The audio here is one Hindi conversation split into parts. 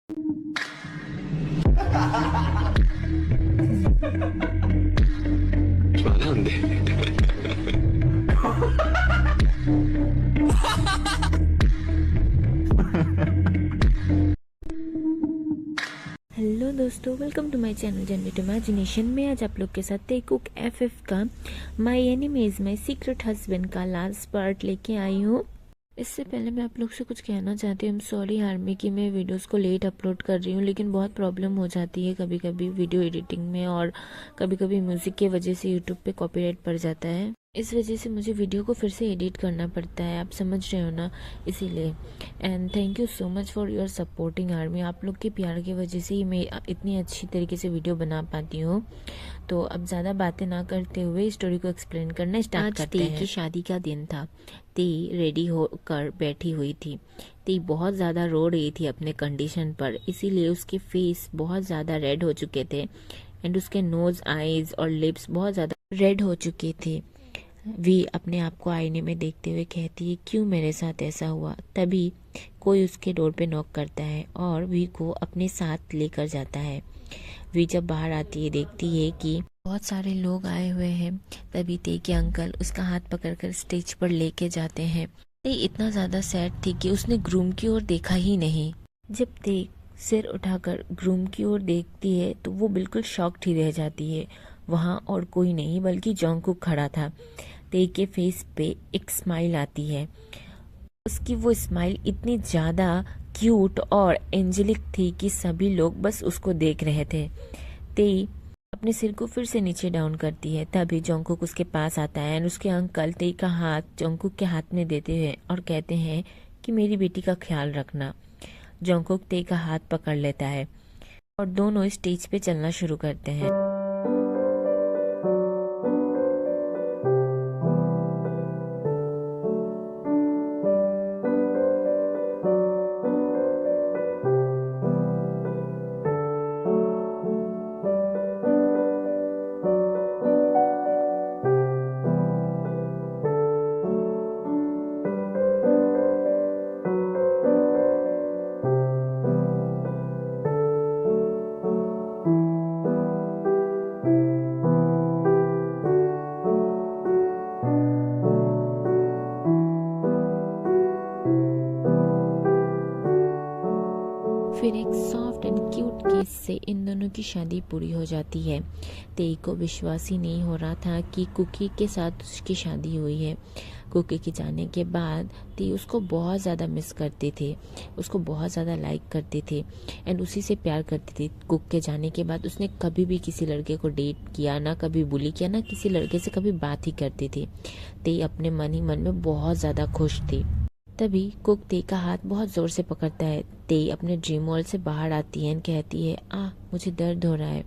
なんで。हेलो दोस्तों, welcome to my channel generate imagination में। आज आप लोग के साथ टेकूक एफएफ का my enemy is my secret husband का लास्ट पार्ट लेके आई हूँ। इससे पहले मैं आप लोग से कुछ कहना चाहती हूँ। सॉरी आर्मी कि मैं वीडियोस को लेट अपलोड कर रही हूँ, लेकिन बहुत प्रॉब्लम हो जाती है कभी कभी वीडियो एडिटिंग में, और कभी कभी म्यूज़िक की वजह से यूट्यूब पे कॉपीराइट पड़ जाता है। इस वजह से मुझे वीडियो को फिर से एडिट करना पड़ता है, आप समझ रहे हो ना, इसीलिए। And thank you so much for your supporting army. आप लोग के प्यार की वजह से ही मैं इतनी अच्छी तरीके से वीडियो बना पाती हूँ। तो अब ज़्यादा बातें ना करते हुए स्टोरी को एक्सप्लेन करना स्टार्ट करते हैं। की शादी का दिन था। ती रेडी होकर बैठी हुई थी। ती बहुत ज़्यादा रो रही थी अपने कंडीशन पर, इसीलिए उसके फेस बहुत ज़्यादा रेड हो चुके थे एंड उसके नोज़, आईज और लिप्स बहुत ज़्यादा रेड हो चुके थे। वी अपने आप को आईने में देखते हुए कहती है, क्यों मेरे साथ ऐसा हुआ। तभी कोई उसके डोर पे नॉक करता है और वी को अपने साथ लेकर जाता है। वी जब बाहर आती है देखती है कि बहुत सारे लोग आए हुए हैं। तभी ते के अंकल उसका हाथ पकड़कर स्टेज पर लेके जाते हैं। ते इतना ज्यादा सैड थी कि उसने ग्रूम की ओर देखा ही नहीं। जब ते सिर उठाकर ग्रूम की ओर देखती है तो वो बिल्कुल शॉक्ड ही रह जाती है। वहाँ और कोई नहीं बल्कि जॉन्गकुक खड़ा था। ते के फेस पे एक स्माइल आती है। उसकी वो स्माइल इतनी ज्यादा क्यूट और एंजेलिक थी कि सभी लोग बस उसको देख रहे थे। तेई अपने सिर को फिर से नीचे डाउन करती है। तभी जोंगकुक उसके पास आता है और उसके अंकल तेई का हाथ जोंगकुक के हाथ में देते हुए और कहते हैं कि मेरी बेटी का ख्याल रखना। जोंगकुक तेई का हाथ पकड़ लेता है और दोनों स्टेज पे चलना शुरू करते हैं। फिर एक सॉफ्ट एंड क्यूट किस से इन दोनों की शादी पूरी हो जाती है। तेई को विश्वास ही नहीं हो रहा था कि कुकी के साथ उसकी शादी हुई है। कुकी के जाने के बाद तेई उसको बहुत ज़्यादा मिस करते थे, उसको बहुत ज़्यादा लाइक करते थे एंड उसी से प्यार करते थे। कुक के जाने के बाद उसने कभी भी किसी लड़के को डेट किया ना, कभी बुली किया ना, किसी लड़के से कभी बात ही करती थी। तेई अपने मन ही मन में बहुत ज़्यादा खुश थी। तभी कुक ते का हाथ बहुत जोर से पकड़ता है। ते अपने ड्रीम वर्ल्ड से बाहर आती है और कहती है, मुझे दर्द हो रहा है।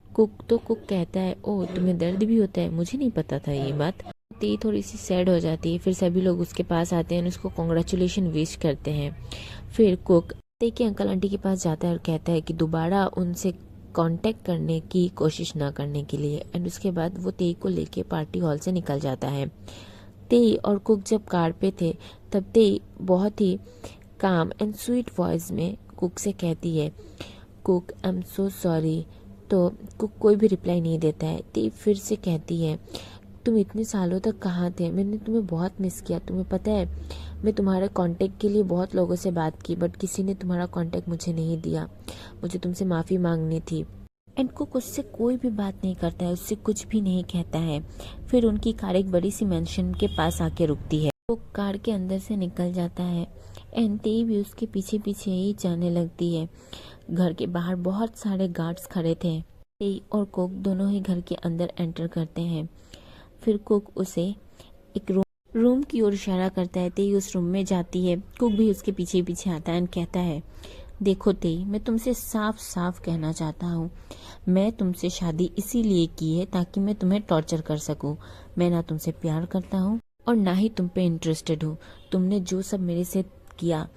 कुक कहता है, ओ तुम्हें दर्द भी होता है, मुझे नहीं पता था ये बात। ते थोड़ी सी सैड हो जाती है। फिर सभी लोग उसके पास आते हैं और उसको कॉन्ग्रेचुलेशन विश करते हैं। फिर कुक ते के अंकल आंटी के पास जाता है और कहता है कि दोबारा उनसे कांटेक्ट करने की कोशिश ना करने के लिए, एंड उसके बाद वो ते को लेके पार्टी हॉल से निकल जाता है। तेई और कुक जब कार पे थे तब तेई बहुत ही काम एंड स्वीट वॉइस में कुक से कहती है, cook I am so sorry. तो कुक कोई भी रिप्लाई नहीं देता है। तेई फिर से कहती है, तुम इतने सालों तक कहाँ थे, मैंने तुम्हें बहुत मिस किया। तुम्हें पता है मैं तुम्हारे कांटेक्ट के लिए बहुत लोगों से बात की, बट किसी ने तुम्हारा कांटेक्ट मुझे नहीं दिया। मुझे तुमसे माफ़ी मांगनी थी। एंड कुक उससे कोई भी बात नहीं करता है, उससे कुछ भी नहीं कहता है। फिर उनकी कार एक बड़ी सी मेंशन के पास आके रुकती है। वो कार के अंदर से निकल जाता है एंड तेई भी उसके पीछे पीछे ही जाने लगती है। घर के बाहर बहुत सारे गार्ड्स खड़े थे। तेई और कुक दोनों ही घर के अंदर एंटर करते हैं। फिर कुक उसे एक रूम की ओर इशारा करता है। तेई उस रूम में जाती है। कुक भी उसके पीछे पीछे आता है एंड कहता है, देखो तेई, मैं तुमसे साफ साफ कहना चाहता हूँ, मैं तुमसे शादी इसीलिए की है ताकि मैं तुम्हें टॉर्चर कर सकूं। मैं ना तुमसे प्यार करता हूँ और ना ही तुम पे इंटरेस्टेड हूँ। तुमने जो सब मेरे से किया,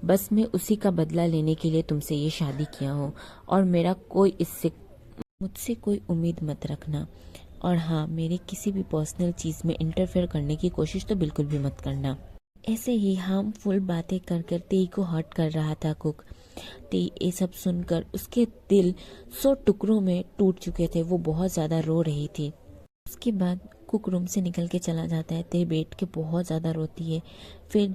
बस मैं उसी का बदला लेने के लिए तुमसे ये शादी किया हूँ, और मेरा मुझसे कोई उम्मीद मत रखना। और हाँ, मेरे किसी भी पर्सनल चीज़ में इंटरफेयर करने की कोशिश तो बिल्कुल भी मत करना। ऐसे ही हार्मफुल बातें कर कर तेई को हर्ट कर रहा था कुक। ते ये सब सुनकर उसके दिल 100 टुकड़ों में टूट चुके थे। वो बहुत ज़्यादा रो रही थी। उसके बाद कुक रूम से निकल के चला जाता है। ते बैठ के बहुत ज़्यादा रोती है। फिर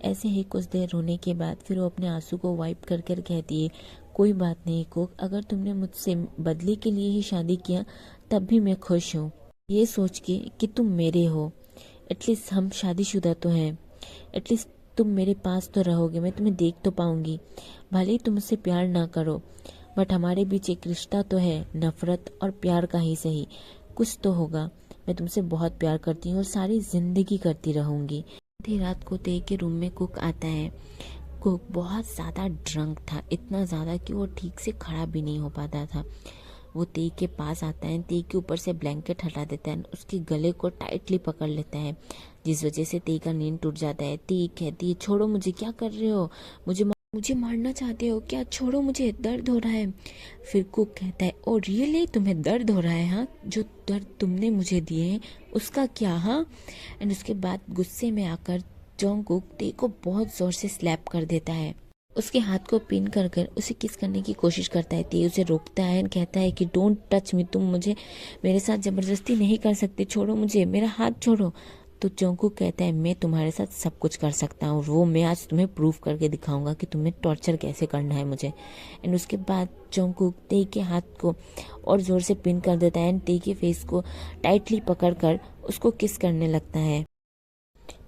ऐसे ही कुछ देर रोने के बाद फिर वो अपने आंसू को वाइप कर कर कहती है, कोई बात नहीं कुक, अगर तुमने मुझसे बदले के लिए ही शादी किया तब भी मैं खुश हूँ, ये सोच के कि तुम मेरे हो। एटलीस्ट हम शादीशुदा तो हैं, एटलीस्ट तुम मेरे पास तो रहोगे, मैं तुम्हें देख तो पाऊंगी। भले ही तुम मुझसे प्यार ना करो, बट हमारे बीच एक रिश्ता तो है, नफरत और प्यार का ही सही, कुछ तो होगा। मैं तुमसे बहुत प्यार करती हूँ और सारी जिंदगी करती रहूंगी। आधी रात को ते के रूम में कुक आता है। कुक बहुत ज़्यादा ड्रंक था, इतना ज़्यादा कि वो ठीक से खड़ा भी नहीं हो पाता था। वो ते के पास आता है, ते के ऊपर से ब्लैंकेट हटा देता है, उसके गले को टाइटली पकड़ लेता है, जिस वजह से ते का नींद टूट जाता है। ते कहती है, छोड़ो मुझे, क्या कर रहे हो, मुझे मारना चाहते हो क्या, छोड़ो मुझे, दर्द हो रहा है। फिर कुक कहता है, ओ रियली, तुम्हें दर्द हो रहा है? हाँ, जो दर्द तुमने मुझे दिए उसका क्या? हाँ। एंड उसके बाद गुस्से में आकर जोंगकुक ते को बहुत जोर से स्लैप कर देता है। उसके हाथ को पिन कर कर उसे किस करने की कोशिश करता है। ते उसे रोकता है और कहता है कि डोंट टच मी, तुम मुझे मेरे साथ जबरदस्ती नहीं कर सकते, छोड़ो मुझे, मेरा हाथ छोड़ो। तो जोंगकुक कहता है, मैं तुम्हारे साथ सब कुछ कर सकता हूँ, वो मैं आज तुम्हें प्रूव करके दिखाऊंगा कि तुम्हें टॉर्चर कैसे करना है मुझे। एंड उसके बाद जोंगकुक ते के हाथ को और जोर से पिन कर देता है एंड ते के फेस को टाइटली पकड़ कर उसको किस करने लगता है।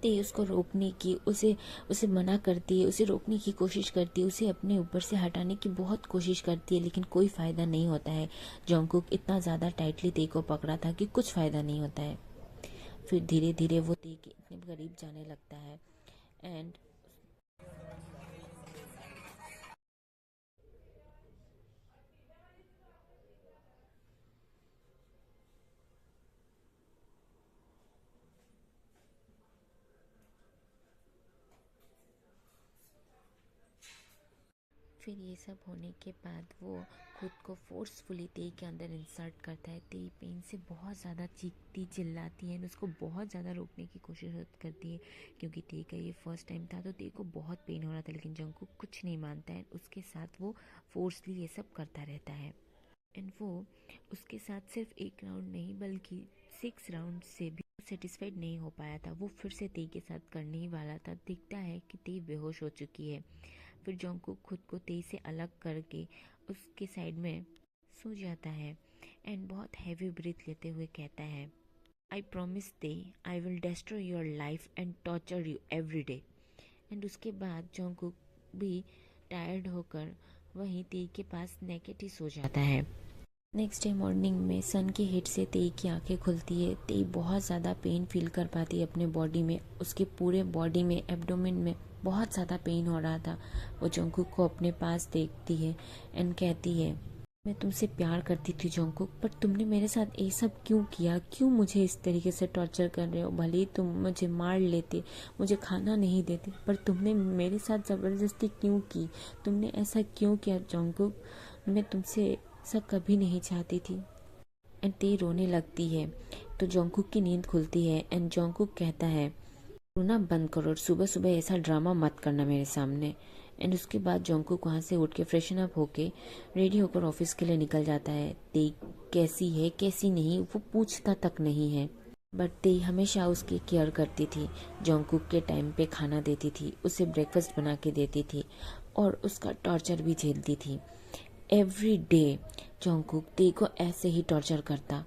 ते उसको रोकने की, उसे मना करती है, उसे रोकने की कोशिश करती है, उसे अपने ऊपर से हटाने की बहुत कोशिश करती है, लेकिन कोई फ़ायदा नहीं होता है। जोंगकुक इतना ज़्यादा टाइटली ते को पकड़ा था कि कुछ फ़ायदा नहीं होता है। फिर धीरे धीरे वो ते के इतने करीब जाने लगता है एंड फिर ये सब होने के बाद वो खुद को फोर्सफुली ते के अंदर इंसर्ट करता है। ते पेन से बहुत ज़्यादा चीखती चिल्लाती है, उसको बहुत ज़्यादा रोकने की कोशिश करती है, क्योंकि ते का ये फर्स्ट टाइम था तो ते को बहुत पेन हो रहा था, लेकिन जोंगकुक कुछ नहीं मानता है, उसके साथ वो फोर्सली ये सब करता रहता है। एंड वो उसके साथ सिर्फ एक राउंड नहीं बल्कि 6 राउंड से भी सेटिस्फाइड नहीं हो पाया था। वो फिर से ते के साथ करने ही वाला था, दिखता है कि ते बेहोश हो चुकी है। फिर जोंगकुक खुद को ते से अलग करके उसके साइड में सो जाता है एंड बहुत हैवी ब्रीथ लेते हुए कहता है, आई प्रॉमिस ते, I will destroy your life and torture you every day. And उसके बाद जोंगकुक भी टायर्ड होकर वहीं ते के पास नेकेड ही सो जाता है। नेक्स्ट डे मॉर्निंग में सन की हिट से तेई की आंखें खुलती है। तेई बहुत ज़्यादा पेन फील कर पाती है अपने बॉडी में, उसके पूरे बॉडी में, एब्डोमेन में बहुत ज़्यादा पेन हो रहा था। वो जोंगकुक को अपने पास देखती है एंड कहती है, मैं तुमसे प्यार करती थी जोंगकुक, पर तुमने मेरे साथ ये सब क्यों किया, क्यों मुझे इस तरीके से टॉर्चर कर रहे हो? भले ही तुम मुझे मार लेते, मुझे खाना नहीं देते, पर तुमने मेरे साथ ज़बरदस्ती क्यों की? तुमने ऐसा क्यों किया जोंगकुक? मैं तुमसे ऐसा कभी नहीं चाहती थी। एंड ते रोने लगती है तो जोंगकुक की नींद खुलती है एंड जोंगकुक कहता है, रोना बंद करो, सुबह सुबह ऐसा ड्रामा मत करना मेरे सामने। एंड उसके बाद जोंगकुक वहाँ से उठ के फ्रेशन अप होके रेडी होकर ऑफिस के लिए निकल जाता है। ते कैसी है कैसी नहीं वो पूछता तक नहीं है, बट ते हमेशा उसकी केयर करती थी, जोंगकुक के टाइम पे खाना देती थी, उसे ब्रेकफास्ट बना के देती थी और उसका टॉर्चर भी झेलती थी। एवरी डे जोंगकुक ते को ऐसे ही टॉर्चर करता।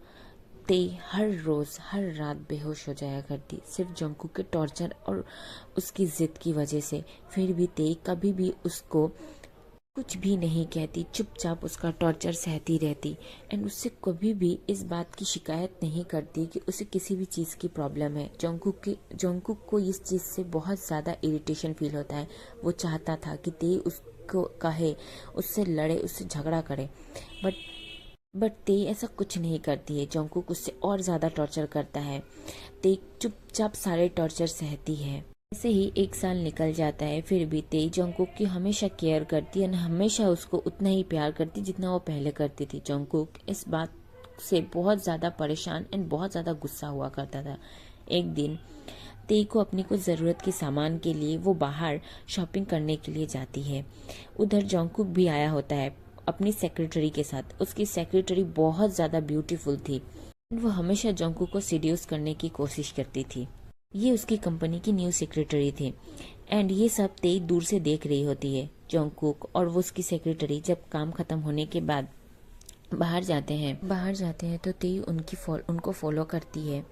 ते हर रोज हर रात बेहोश हो जाया करती, सिर्फ जोंगकुक के टॉर्चर और उसकी जिद की वजह से। फिर भी ते कभी भी उसको कुछ भी नहीं कहती, चुपचाप उसका टॉर्चर सहती रहती एंड उससे कभी भी इस बात की शिकायत नहीं करती कि उसे किसी भी चीज़ की प्रॉब्लम है। जोंगकुक को इस चीज़ से बहुत ज़्यादा इरिटेशन फील होता है। वो चाहता था कि ते उसको कहे, उससे लड़े, उससे झगड़ा करे, बट ते ऐसा कुछ नहीं करती है। जोंगकुक उससे और ज़्यादा टॉर्चर करता है, ते चुपचाप सारे टॉर्चर सहती है। ऐसे ही 1 साल निकल जाता है, फिर भी ते जोंगकुक की हमेशा केयर करती है, हमेशा उसको उतना ही प्यार करती जितना वो पहले करती थी। जोंगकुक इस बात से बहुत ज़्यादा परेशान एंड बहुत ज़्यादा गुस्सा हुआ करता था। एक दिन तेई को अपनी कुछ ज़रूरत के सामान के लिए वो बाहर शॉपिंग करने के लिए जाती है। उधर जंगकुक भी आया होता है अपनी सेक्रेटरी के साथ। उसकी सेक्रेटरी बहुत ज़्यादा ब्यूटीफुल थी। वो हमेशा जंगकुक को सीड्यूस करने की कोशिश करती थी। ये उसकी कंपनी की न्यू सेक्रेटरी थी एंड ये सब तेई दूर से देख रही होती है। जंगकुक और वो उसकी सेक्रेटरी जब काम खत्म होने के बाद बाहर जाते हैं तो तेई उनको फॉलो करती है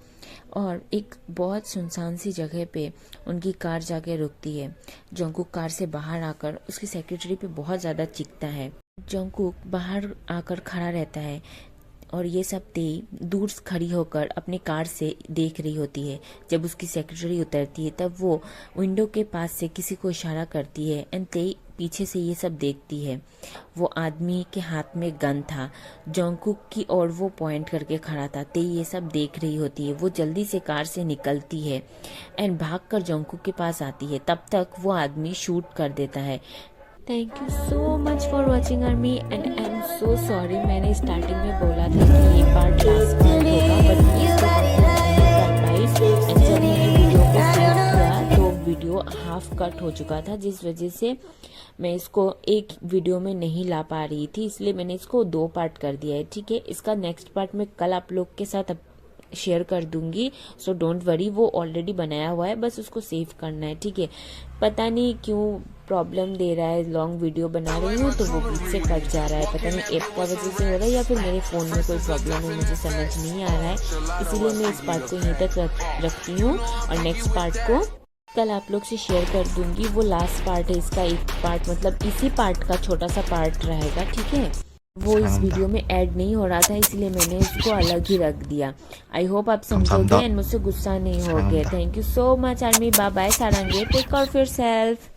और एक बहुत सुनसान सी जगह पे उनकी कार जाके रुकती है। जंगकुक कार से बाहर आकर उसकी सेक्रेटरी पे बहुत ज़्यादा चीखता है। जंगकुक बाहर आकर खड़ा रहता है और ये सब तेई दूर खड़ी होकर अपनी कार से देख रही होती है। जब उसकी सेक्रेटरी उतरती है तब वो विंडो के पास से किसी को इशारा करती है एंड तेई पीछे से ये सब देखती है। वो आदमी के हाथ में गन था। जंगकुक की ओर वो पॉइंट करके खड़ा था। तेई ये सब देख रही होती है। वो जल्दी से कार से निकलती है एंड भागकर जंगकुक के पास आती है। तब तक वो आदमी शूट कर देता है। Thank you so much for watching army and I am so sorry, मैंने स्टार्टिंग में बोला था कि ये पार्ट लास्ट पार्ट होगा बट मैं इसको कंप्लीट नहीं कर पाई एंड जब मैंने वीडियो को सेव किया तो वीडियो हाफ कट हो चुका था, जिस वजह से मैं इसको एक वीडियो में नहीं ला पा रही थी, इसलिए मैंने इसको 2 पार्ट कर दिया है। ठीक है, इसका नेक्स्ट पार्ट मैं कल आप लोग के साथ शेयर कर दूंगी, सो डोंट वरी। वो ऑलरेडी बनाया हुआ है, बस उसको सेव करना है। ठीक है, पता नहीं क्यों प्रॉब्लम दे रहा है। लॉन्ग वीडियो बना रही हूँ तो वो बीच से कट जा रहा है, पता नहीं ऐप का वजह से हो रहा है या फिर मेरे फ़ोन में कोई प्रॉब्लम है, मुझे समझ नहीं आ रहा है। इसीलिए मैं इस पार्ट को यहीं तक रखती हूँ और नेक्स्ट पार्ट को कल आप लोग से शेयर कर दूंगी। वो लास्ट पार्ट है इसका, एक पार्ट मतलब इसी पार्ट का छोटा सा पार्ट रहेगा। ठीक है, वो इस वीडियो में ऐड नहीं हो रहा था इसलिए मैंने इसको अलग ही रख दिया। आई होप आप समझोगे एंड मुझसे गुस्सा नहीं होगे। Thank you so much army, bye bye Sarange, take care of yourself.